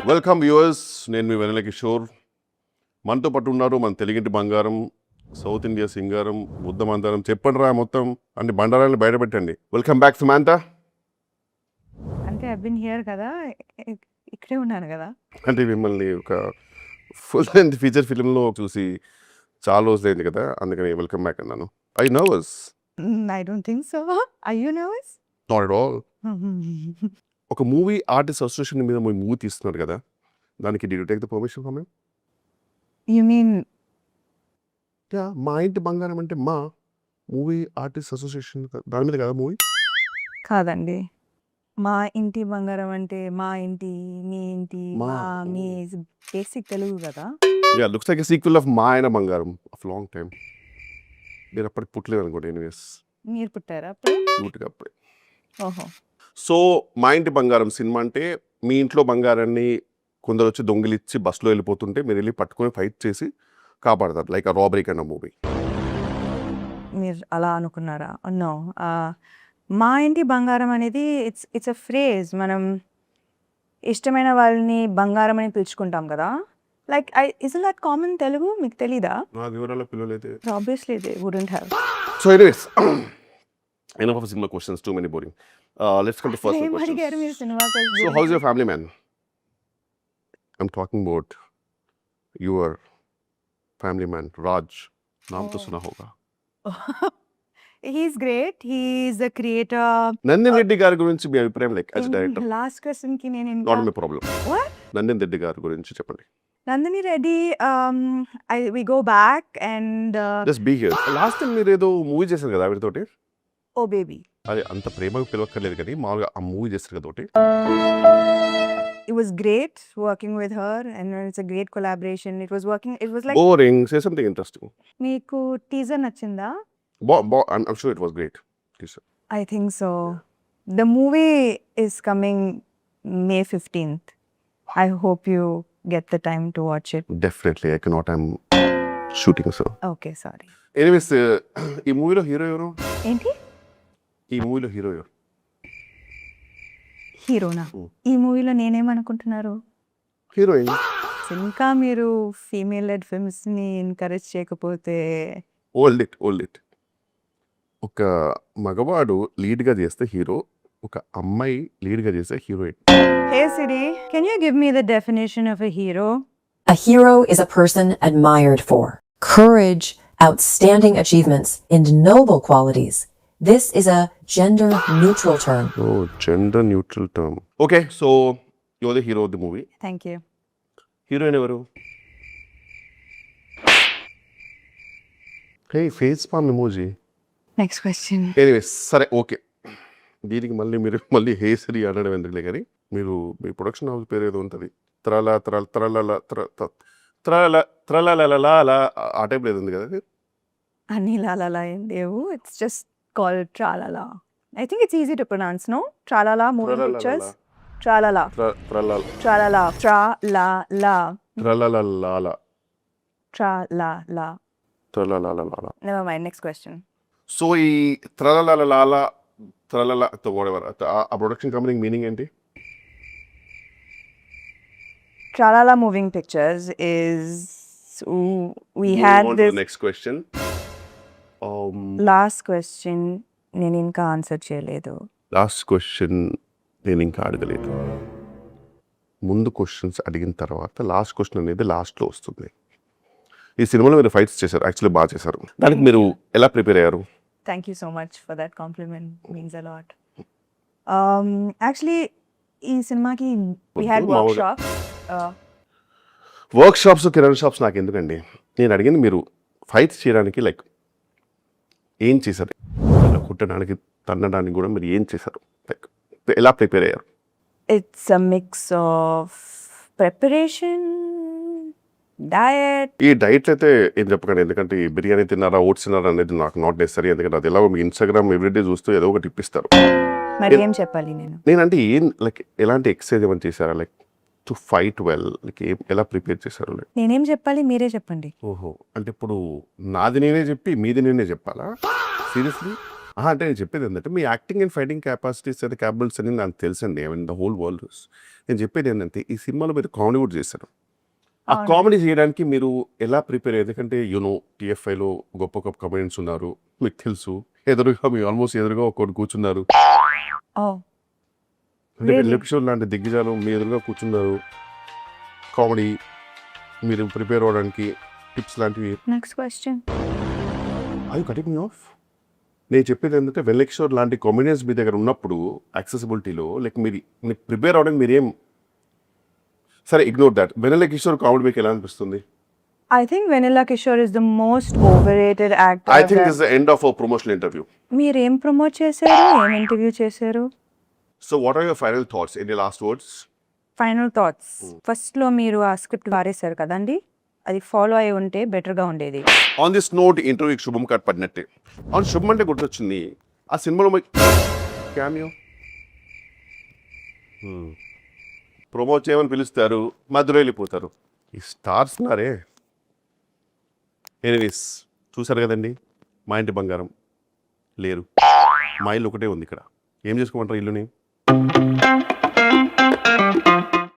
Welcome viewers, నేను మీ వెన్నెల కిషోర్. మనతో పాటు ఉన్నారు మన తెలుగింటి బంగారం, సౌత్ ఇండియా సింగారం, బుద్ధ మందారం. చెప్పండి రా మొత్తం అన్ని బండారాలను బయటపెట్టండి. Welcome back సుమాంత. అంటే ఐ బిన్ హియర్ కదా, ఇక్కడే ఉన్నాను కదా. అంటే మిమ్మల్ని ఒక ఫుల్ లెంత్ ఫీచర్ ఫిల్మ్లో చూసి చాలా రోజులైంది కదా, అందుకని వెల్కమ్ బ్యాక్ అన్నాను. I nervous? I don't think so. Are you nervous? Not at all. ఒక మూవీ ఆర్టిస్ట్ అసోసియేషన్ మీద మూవీ తీస్తున్నారు కదా, దానికి do you take the permission from him? You mean మా ఇంటి బంగారం అంటే మా మూవీ ఆర్టిస్ట్ అసోసియేషన్ దాని మీద కదా మూవీ? కాదండి, మా ఇంటి బంగారం అంటే మా ఇంటి, మీ ఇంటి, మా. మా మీ బేసిక్ తెలుగు కదా. Yeah, looks like a sequel of మా ఆయన బంగారం ఆఫ్ లాంగ్ టైమ్. మీరు అప్పటికి పుట్టలేదు అనుకోండి. ఎనీవేస్, మీరు పుట్టారా అప్పుడు? క్యూట్గా అప్పుడే. ఓహో. సో మా ఇంటి బంగారం సినిమా అంటే మీ ఇంట్లో బంగారాన్ని కొందరు వచ్చి దొంగిలిచ్చి బస్సులో వెళ్ళిపోతుంటే మీరు వెళ్ళి పట్టుకొని ఫైట్ చేసి కాపాడతారు, like a robbery kind of movie. మీరు అలా అనుకున్నారా? నో. మా ఇంటి బంగారం అనేది ఇట్స్ అ ఫ్రేజ్. మనం ఇష్టమైన వాళ్ళని బంగారం అని పిలుచుకుంటాం కదా. Like is that common Telugu? మీకు తెలీదా? నా వివరాల పిల్లలైతే obviously they wouldn't have. So anyways, enough of cinema questions, too many boring. Let's come to first ఏం questions. అడిగారు మీరు cinema? So how's your family, man? I'm talking about your family man, Raj. नाम तो सुना होगा. He's great. He's a creator. నందిన్ Reddy గారి గురించి మీ అభిప్రాయం, like as director? Last question కి నేను not my problem. What? Nandini Reddy గారి గురించి చెప్పండి. Nandini Reddy, we go back and just be here. Last time మీరు ఏదో మూవీ చేశారు కదా ఆవిడతోటి. oh baby. అది అంత ప్రేమగా పిలవక్కర్లేదు కానీ మామూలుగా ఆ మూవీ చేస్తారు కదా ఒకటి. It was great working with her and it's a great collaboration. It was like boring. Say something interesting. మీకు టీజర్ నచ్చిందా? I'm sure it was great. I think so. The movie is coming May 15th. I hope you get the time to watch it. Definitely I cannot. I'm shooting, so. Okay, sorry. Anyways, ఈ మూవీలో hero ఎవరు? ఏంటి? ఈ మూవీలో hero ఎవరు? హీరోనా? ఈ మూవీలో నేనేమనుకుంటున్నారు? హీరోయిన్. ఇంకా మీరు ఫీమేల్ లెడ్ ఫిల్మ్స్ ని ఎంకరేజ్ చేయకపోతే ఓల్డ్ ఇట్. ఒక మగవాడు లీడ్గా చేస్తే హీరో, ఒక అమ్మాయి లీడ్గా చేస్తే heroine. Hey Siri, can you give me the definition of a hero? A hero is a person admired for courage, outstanding achievements, and noble qualities. This is a gender-neutral term. Oh, gender-neutral term. Okay, so you're the hero of the movie. Thank you. Heroine ఎవరు? Hey, face palm emoji. Next question. Anyways, సరే okay. దీనికి మళ్ళీ హేసరి అనడం ఎందుకులే కానీ, మీరు మీ production house పేరు ఏదో ఉంటుంది, త్రలలా ఆ టైప్లో ఏదో ఉంది కదా అది? అన్ని లాలలా ఏం లేవు. It's just called Tralala. I think it's easy to pronounce, no? Tralala moving pictures. Tralala. Tralala. Tralala. Tralala. Never mind. Next question. So ఈ త్రలతో ఆ ప్రొడక్షన్ కంపెనీ మీనింగ్ ఏంటి? Tralala moving pictures is we had this next question. last question. నేను ఇంకా answer చేయలేదు. Last question నేను ఇంకా అడగలేదు. ముందు క్వశ్చన్స్ అడిగిన తర్వాత లాస్ట్ క్వశ్చన్ అనేది లాస్ట్లో వస్తుంది. ఈ సినిమాలో మీరు ఫైట్స్ చేశారు, యాక్చువల్లీ బాగా చేశారు. దానికి మీరు ఎలా ప్రిపేర్ అయ్యారు? Thank you so much for that compliment. Means a lot. Actually, ఈ సినిమాకి we had workshops. Work shops నాకు ఎందుకండి, నేను అడిగింది మీరు ఫైట్స్ చేయడానికి లైక్ ఏం చేశారు, కుట్టడానికి తన్నడానికి కూడా మీరు ఏం చేశారు, లైక్ ఎలా ప్రిపేర్ అయ్యారు? It's a mix of preparation, diet. ఈ డైట్ అయితే ఏం చెప్పకండి, ఎందుకంటే ఈ బిర్యానీ తిన్నారా, ఓట్స్ తిన్నారా అనేది నాకు నాట్ నెసరీ. ఎందుకంటే అది ఎలా మీ ఇన్స్టాగ్రామ్ ఎవ్రీడే చూస్తూ ఏదో ఒకటి ఇప్పిస్తారు. మరి ఏం చెప్పాలి నేను? నేనంటే ఏం లైక్ ఎలాంటి ఎక్సర్సైజ్ ఏమైనా చేశారా, like to fight well, like ఎలా ప్రిపేర్ చేశారు? లైక్ నేనేం చెప్పాలి, మీరే చెప్పండి. ఓహో, అంటే ఇప్పుడు నాది నేనే చెప్పి మీది నేనే చెప్పాలా? సీరియస్లీ? అంటే నేను చెప్పేది ఏంటంటే మీ acting and fighting capacities and capabilities అని నాకు తెలుసండి. I mean the whole world. నేను చెప్పేది ఏంటంటే ఈ సినిమాలో మీరు కామెడీ కూడా చేశారు. ఆ అవును. కామెడీ చేయడానికి మీరు ఎలా ప్రిపేర్ అయ్యారు? ఎందుకంటే టీఎఫ్ఐలో గొప్ప గొప్ప కమెడియన్స్ ఉన్నారు, మీకు తెలుసు. ఎదురుగా మీ ఆల్మోస్ట్ ఎదురుగా ఒకటి కూర్చున్నారు. ఓ అంటే Really? ఎపిసోడ్ లాంటి దిగ్గజాలు మీ ఎదురుగా కూర్చున్నారు. కామెడీ మీరు ప్రిపేర్ అవ్వడానికి టిప్స్ లాంటివి. Next question. అవి కటింగ్ మీ ఆఫ్. నేను చెప్పేది ఏంటంటే వెల్లెక్షోర్ లాంటి కామెడియన్స్ మీ దగ్గర ఉన్నప్పుడు యాక్సెసిబిలిటీలో లైక్ మీరు ప్రిపేర్ అవ్వడానికి మీరేం సరే ignore that. Vennela Kishore comedy మీకు ఎలా అనిపిస్తుంది? I think Vanilla Kishore is the most overrated actor. I think this the end of our promotional interview. మీరు ఏం ప్రమోట్ చేశారు, ఏం ఇంటర్వ్యూ చేశారు? So what are your final thoughts? Any last words? Final thoughts. ఫస్ట్లో మీరు ఆ script వారేశారు కదండి, అది ఫాలో అయి ఉంటే బెటర్గా ఉండేది. ఆన్ దిస్ నోట్ ఇంటర్వ్యూకి శుభం కార్డ్ పడినట్టే. అవును, శుభం అంటే గుర్తొచ్చింది. ఆ సినిమాలో క్యామియో ప్రమోట్ చేయమని పిలుస్తారు, మధ్యలో వెళ్ళిపోతారు. ఈ స్టార్స్ ఉన్నారే. ఎనీవేస్ చూసారు కదండి, మా ఇంటి బంగారం లేరు. మా ఇల్లు ఒకటే ఉంది ఇక్కడ. ఏం చేసుకోమంటారు ఇల్లుని?